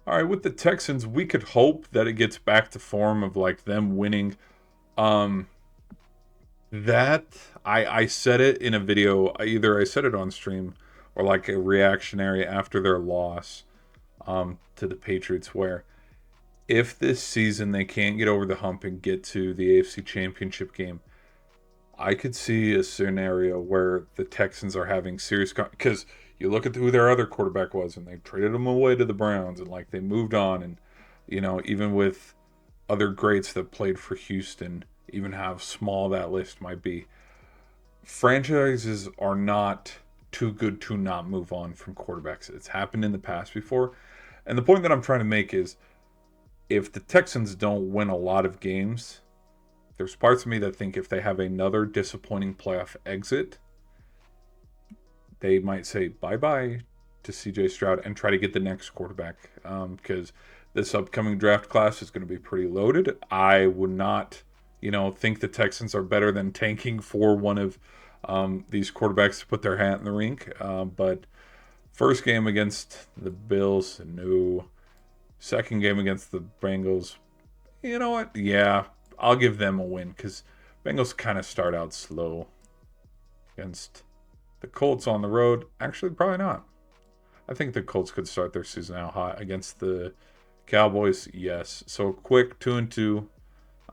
All right, with the Texans, we could hope that it gets back to form of like them winning. Um, that I said it in a video. Either I said it on stream or like a reactionary after their loss to the Patriots, where if this season they can't get over the hump and get to the AFC Championship game, I could see a scenario where the Texans are having serious because you look at who their other quarterback was, and they traded him away to the Browns, and like they moved on, and even with other greats that played for Houston, even how small that list might be, franchises are not too good to not move on from quarterbacks. It's happened in the past before, and the point that I'm trying to make is if the Texans don't win a lot of games, there's parts of me that think if they have another disappointing playoff exit, they might say bye bye to CJ Stroud and try to get the next quarterback. Because this upcoming draft class is going to be pretty loaded. I would not, think the Texans are better than tanking for one of these quarterbacks to put their hat in the ring. But first game against the Bills, no. Second game against the Bengals, you know what? Yeah, I'll give them a win because Bengals kind of start out slow against the Colts on the road. Actually, probably not. I think the Colts could start their season out hot against the Cowboys. Yes, so quick 2-2.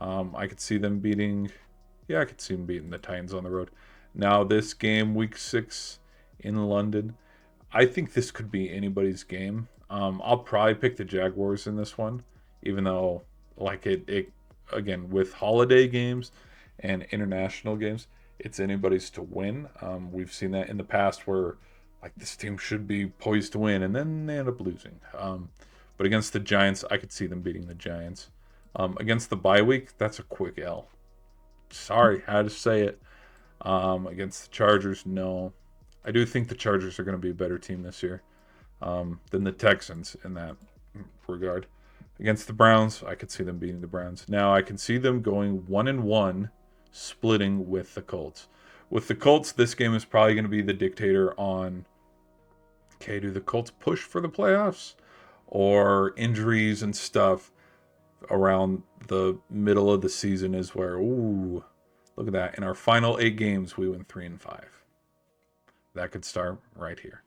I could see them beating. Yeah, I could see them beating the Titans on the road. Now this game, Week 6 in London, I think this could be anybody's game. I'll probably pick the Jaguars in this one, even though like it again with holiday games and international games, it's anybody's to win. We've seen that in the past where like this team should be poised to win and then they end up losing. But against the Giants, I could see them beating the Giants. Against the bye week, that's a quick L. Sorry, I had to say it. Against the Chargers, no. I do think the Chargers are going to be a better team this year than the Texans in that regard. Against the Browns, I could see them beating the Browns. Now I can see them going 1-1, splitting with the Colts. With the Colts, this game is probably going to be the dictator on. Okay, do the Colts push for the playoffs, or injuries and stuff around the middle of the season is where look at that. In our final 8 games, we went 3-5. That could start right here.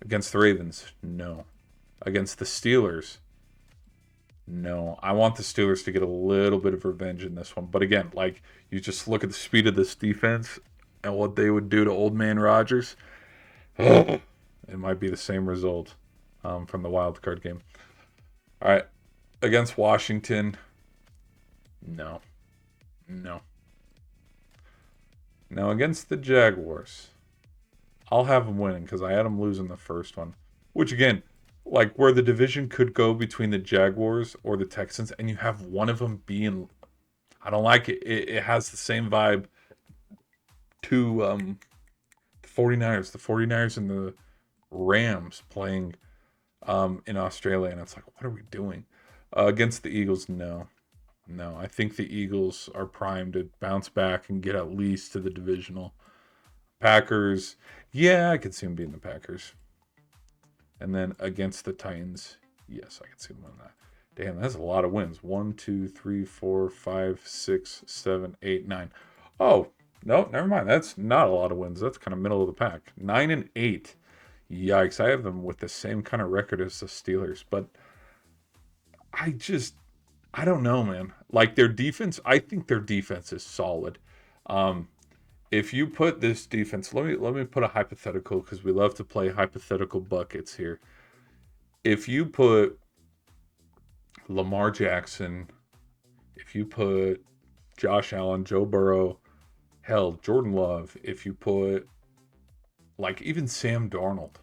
Against the Ravens, no. Against the Steelers, no. I want the Steelers to get a little bit of revenge in this one. But again, like you just look at the speed of this defense and what they would do to old man Rodgers, it might be the same result from the wild card game. All right. Against Washington, no. No. Now against the Jaguars, I'll have them winning because I had them losing the first one. Which again, like where the division could go between the Jaguars or the Texans, and you have one of them being, I don't like it. It has the same vibe to the 49ers. The 49ers and the Rams playing in Australia, and it's like, what are we doing? Against the Eagles, no. No, I think the Eagles are primed to bounce back and get at least to the divisional. Packers, yeah, I could see them beating the Packers. And then against the Titans, yes, I can see them winning that. Damn, that's a lot of wins. 1, 2, 3, 4, 5, 6, 7, 8, 9. Oh, no, never mind. That's not a lot of wins. That's kind of middle of the pack. 9-8. Yikes. I have them with the same kind of record as the Steelers, but I don't know, man. Like their defense, I think their defense is solid. Um, if you put this defense, let me put a hypothetical because we love to play hypothetical buckets here. If you put Lamar Jackson, if you put Josh Allen, Joe Burrow, hell, Jordan Love, if you put like even Sam Darnold,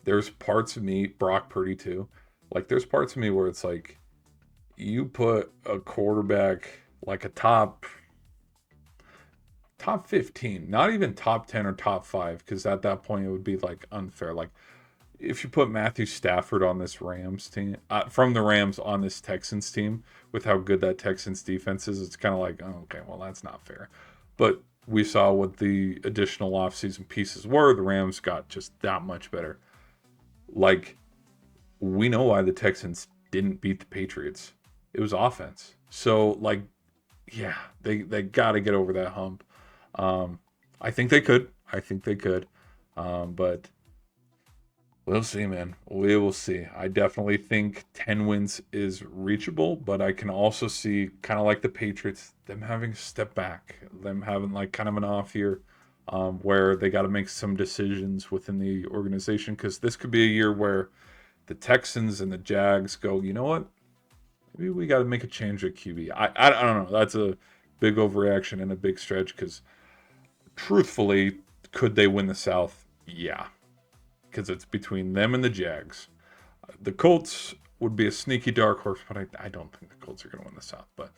there's parts of me, Brock Purdy too. Like there's parts of me where it's like you put a quarterback like a top 15, not even top 10 or top 5 because at that point it would be like unfair. Like if you put Matthew Stafford on this Rams team, from the Rams on this Texans team, with how good that Texans defense is, it's kind of like, oh, okay, well, that's not fair. But we saw what the additional offseason pieces were. The Rams got just that much better. Like, we know why the Texans didn't beat the Patriots. It was offense. So, like, yeah, they got to get over that hump. I think they could. I think they could. But we'll see, man. We will see. I definitely think 10 wins is reachable, but I can also see, kind of like the Patriots, them having a step back, them having like kind of an off year, where they got to make some decisions within the organization, because this could be a year where the Texans and the Jags go, you know what? Maybe we got to make a change at QB. I don't know. That's a big overreaction and a big stretch, because truthfully, could they win the South? Yeah, because it's between them and the Jags. The Colts would be a sneaky dark horse, but I don't think the Colts are going to win the South. But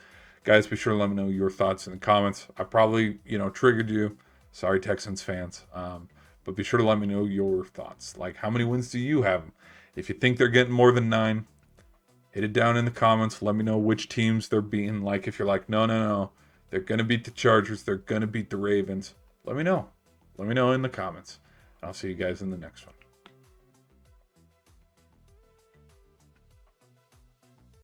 guys, be sure to let me know your thoughts in the comments. I probably, triggered you. Sorry, Texans fans. But be sure to let me know your thoughts. Like, how many wins do you have? If you think they're getting more than 9, hit it down in the comments. Let me know which teams they're beating. Like, if you're like, no, they're going to beat the Chargers, they're going to beat the Ravens, let me know. Let me know in the comments. I'll see you guys in the next one.